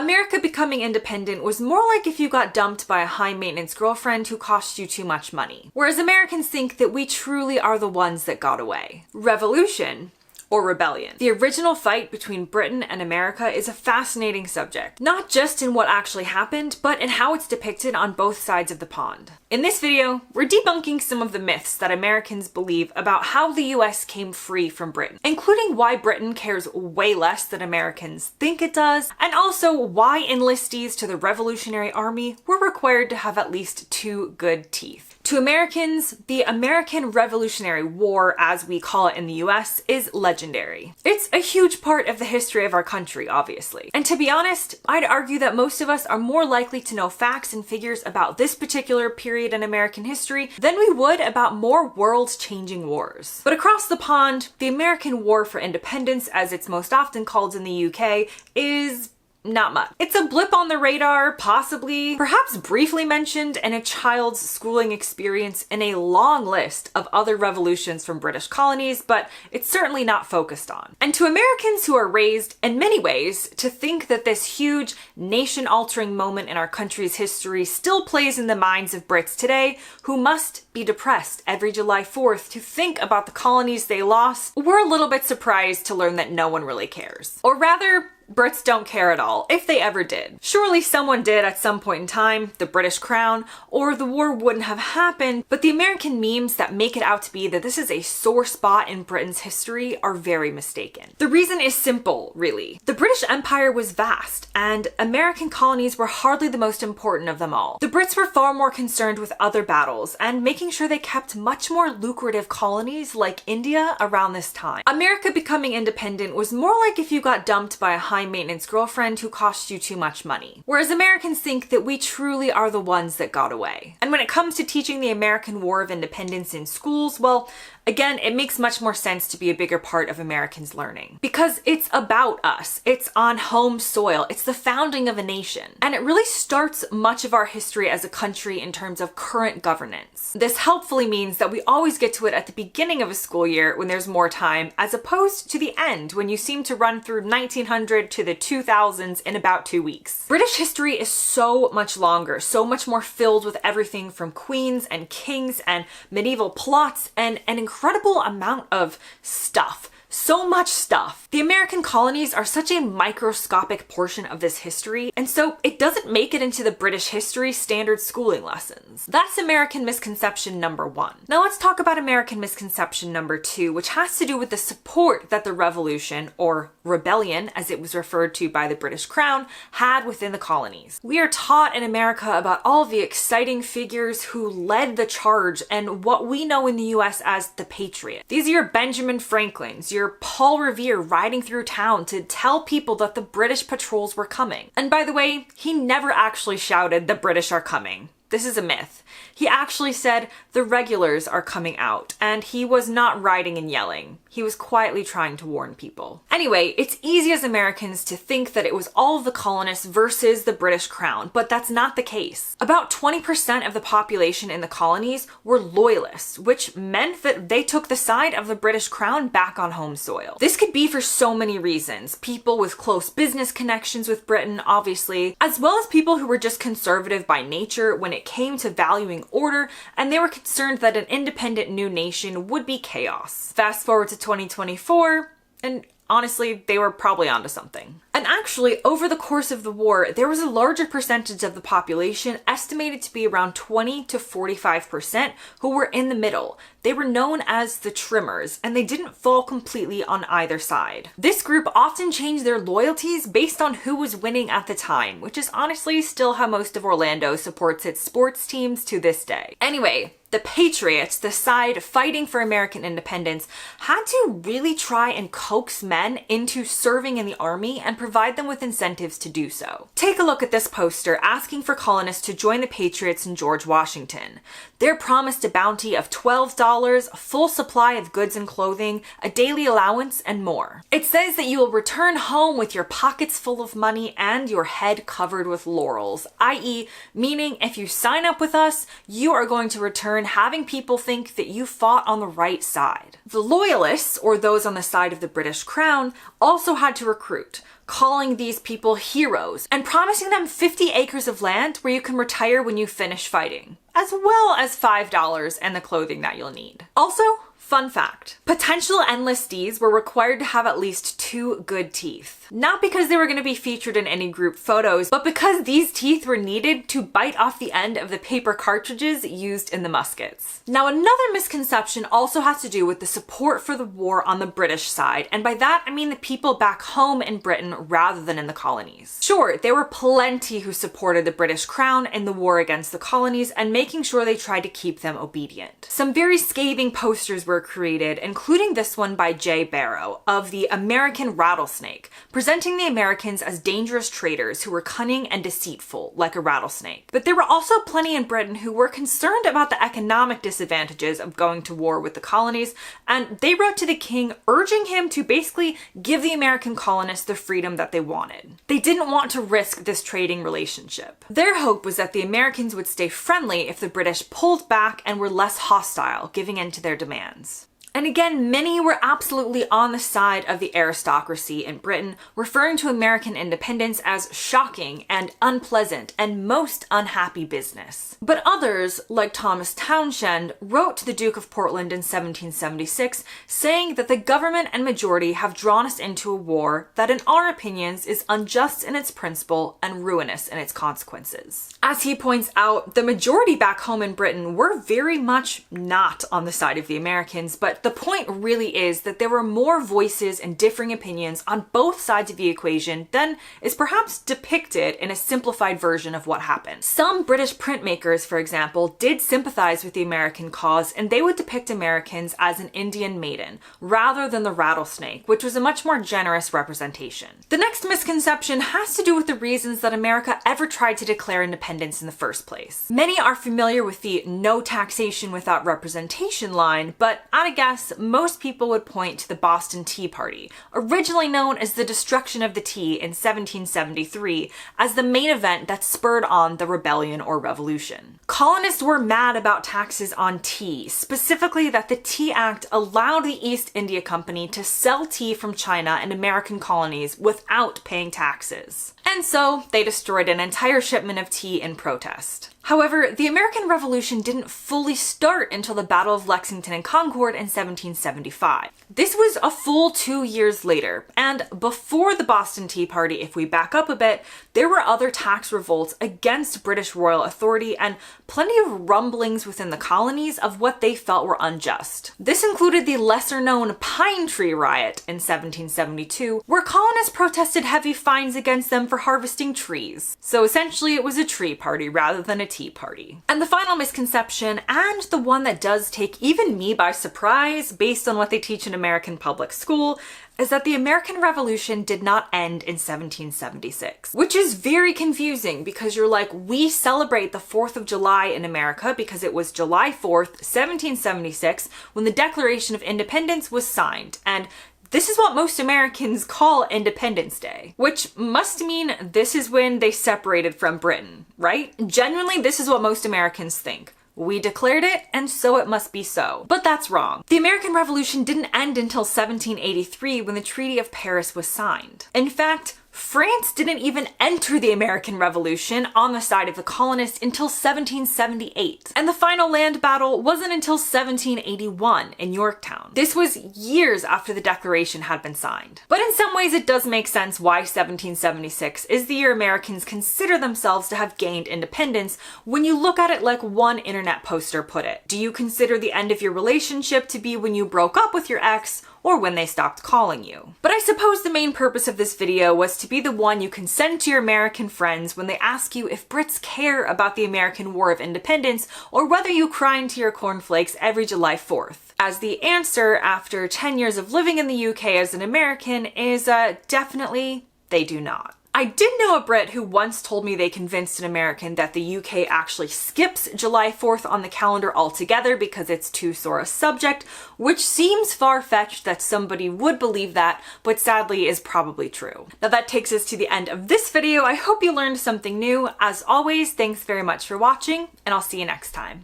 America becoming independent was more like if you got dumped by a high-maintenance girlfriend who cost you too much money. Whereas Americans think that we truly are the ones that got away. Revolution, or rebellion. The original fight between Britain and America is a fascinating subject, not just in what actually happened, but in how it's depicted on both sides of the pond. In this video, we're debunking some of the myths that Americans believe about how the US came free from Britain, including why Britain cares way less than Americans think it does, and also why enlistees to the Revolutionary Army were required to have at least 2 good teeth. To Americans, the American Revolutionary War, as we call it in the US, is legendary. It's a huge part of the history of our country, obviously. And to be honest, I'd argue that most of us are more likely to know facts and figures about this particular period in American history than we would about more world-changing wars. But across the pond, the American War for Independence, as it's most often called in the UK, is not much. It's a blip on the radar, possibly, perhaps briefly mentioned in a child's schooling experience in a long list of other revolutions from British colonies, but it's certainly not focused on. And to Americans who are raised, in many ways, to think that this huge, nation-altering moment in our country's history still plays in the minds of Brits today, who must be depressed every July 4th to think about the colonies they lost, we're a little bit surprised to learn that no one really cares. Or rather, Brits don't care at all, if they ever did. Surely someone did at some point in time, the British Crown, or the war wouldn't have happened, but the American memes that make it out to be that this is a sore spot in Britain's history are very mistaken. The reason is simple, really. The British Empire was vast, and American colonies were hardly the most important of them all. The Brits were far more concerned with other battles, and making sure they kept much more lucrative colonies like India around this time. America becoming independent was more like if you got dumped by a high-maintenance girlfriend who cost you too much money. Whereas Americans think that we truly are the ones that got away. And when it comes to teaching the American War of Independence in schools, well, again, it makes much more sense to be a bigger part of Americans' learning. Because it's about us. It's on home soil. It's the founding of a nation. And it really starts much of our history as a country in terms of current governance. This helpfully means that we always get to it at the beginning of a school year when there's more time, as opposed to the end when you seem to run through 1900 to the 2000s in about 2 weeks. British history is so much longer, so much more filled with everything from queens and kings and medieval plots and an incredible amount of stuff. So much stuff. The American colonies are such a microscopic portion of this history, and so it doesn't make it into the British history standard schooling lessons. That's American misconception number 1. Now let's talk about American misconception number 2, which has to do with the support that the revolution, or rebellion as it was referred to by the British Crown, had within the colonies. We are taught in America about all the exciting figures who led the charge and what we know in the US as the Patriot. These are your Benjamin Franklins, your Paul Revere riding through town to tell people that the British patrols were coming. And by the way, he never actually shouted, "The British are coming." This is a myth. He actually said, "The regulars are coming out," and he was not riding and yelling. He was quietly trying to warn people. Anyway, it's easy as Americans to think that it was all of the colonists versus the British Crown, but that's not the case. About 20% of the population in the colonies were loyalists, which meant that they took the side of the British Crown back on home soil. This could be for so many reasons. People with close business connections with Britain, obviously, as well as people who were just conservative by nature when it came to valuing order, and they were concerned that an independent new nation would be chaos. Fast forward to 2024, and honestly, they were probably onto something. And actually, over the course of the war, there was a larger percentage of the population, estimated to be around 20 to 45%, who were in the middle. They were known as the trimmers, and they didn't fall completely on either side. This group often changed their loyalties based on who was winning at the time, which is honestly still how most of Orlando supports its sports teams to this day. Anyway, the Patriots, the side fighting for American independence, had to really try and coax men into serving in the army and provide them with incentives to do so. Take a look at this poster asking for colonists to join the Patriots in George Washington. They're promised a bounty of $12, a full supply of goods and clothing, a daily allowance, and more. It says that you will return home with your pockets full of money and your head covered with laurels, i.e., meaning if you sign up with us, you are going to return having people think that you fought on the right side. The loyalists, or those on the side of the British Crown, also had to recruit. calling these people heroes and promising them 50 acres of land where you can retire when you finish fighting, as well as $5 and the clothing that you'll need. Also, fun fact, potential enlistees were required to have at least 2 good teeth. Not because they were going to be featured in any group photos, but because these teeth were needed to bite off the end of the paper cartridges used in the muskets. Now, another misconception also has to do with the support for the war on the British side, and by that I mean the people back home in Britain rather than in the colonies. Sure, there were plenty who supported the British crown in the war against the colonies and making sure they tried to keep them obedient. Some very scathing posters were created, including this one by J. Barrow of the American rattlesnake, presenting the Americans as dangerous traitors who were cunning and deceitful, like a rattlesnake. But there were also plenty in Britain who were concerned about the economic disadvantages of going to war with the colonies, and they wrote to the king urging him to basically give the American colonists the freedom that they wanted. They didn't want to risk this trading relationship. Their hope was that the Americans would stay friendly if the British pulled back and were less hostile, giving in to their demands. And again, many were absolutely on the side of the aristocracy in Britain, referring to American independence as shocking and unpleasant and most unhappy business. But others, like Thomas Townshend, wrote to the Duke of Portland in 1776, saying that the government and majority have drawn us into a war that in our opinions is unjust in its principle and ruinous in its consequences. As he points out, the majority back home in Britain were very much not on the side of the Americans, but the point really is that there were more voices and differing opinions on both sides of the equation than is perhaps depicted in a simplified version of what happened. Some British printmakers, for example, did sympathize with the American cause, and they would depict Americans as an Indian maiden rather than the rattlesnake, which was a much more generous representation. The next misconception has to do with the reasons that America ever tried to declare independence in the first place. Many are familiar with the no taxation without representation line, but at a guess, most people would point to the Boston Tea Party, originally known as the destruction of the tea in 1773, as the main event that spurred on the rebellion or revolution. Colonists were mad about taxes on tea, specifically that the Tea Act allowed the East India Company to sell tea from China and American colonies without paying taxes. And so they destroyed an entire shipment of tea in protest. However, the American Revolution didn't fully start until the Battle of Lexington and Concord in 1775. This was a full 2 years later, and before the Boston Tea Party, if we back up a bit, there were other tax revolts against British royal authority and plenty of rumblings within the colonies of what they felt were unjust. This included the lesser-known Pine Tree Riot in 1772, where colonists protested heavy fines against them for harvesting trees. So essentially it was a tree party rather than a tea party. And the final misconception, and the one that does take even me by surprise based on what they teach in American public school, is that the American Revolution did not end in 1776, which is very confusing because you're like, we celebrate the 4th of July in America because it was July 4th, 1776, when the Declaration of Independence was signed, and this is what most Americans call Independence Day, which must mean this is when they separated from Britain, right? Genuinely, this is what most Americans think. We declared it, and so it must be so. But that's wrong. The American Revolution didn't end until 1783 when the Treaty of Paris was signed. In fact, France didn't even enter the American Revolution on the side of the colonists until 1778. And the final land battle wasn't until 1781 in Yorktown. This was years after the Declaration had been signed. But in some ways it does make sense why 1776 is the year Americans consider themselves to have gained independence when you look at it like one internet poster put it. Do you consider the end of your relationship to be when you broke up with your ex, or when they stopped calling you? But I suppose the main purpose of this video was to be the one you can send to your American friends when they ask you if Brits care about the American War of Independence or whether you cry into your cornflakes every July 4th. As the answer, after 10 years of living in the UK as an American, is definitely they do not. I did know a Brit who once told me they convinced an American that the UK actually skips July 4th on the calendar altogether because it's too sore a subject, which seems far-fetched that somebody would believe that, but sadly is probably true. Now that takes us to the end of this video. I hope you learned something new. As always, thanks very much for watching, and I'll see you next time.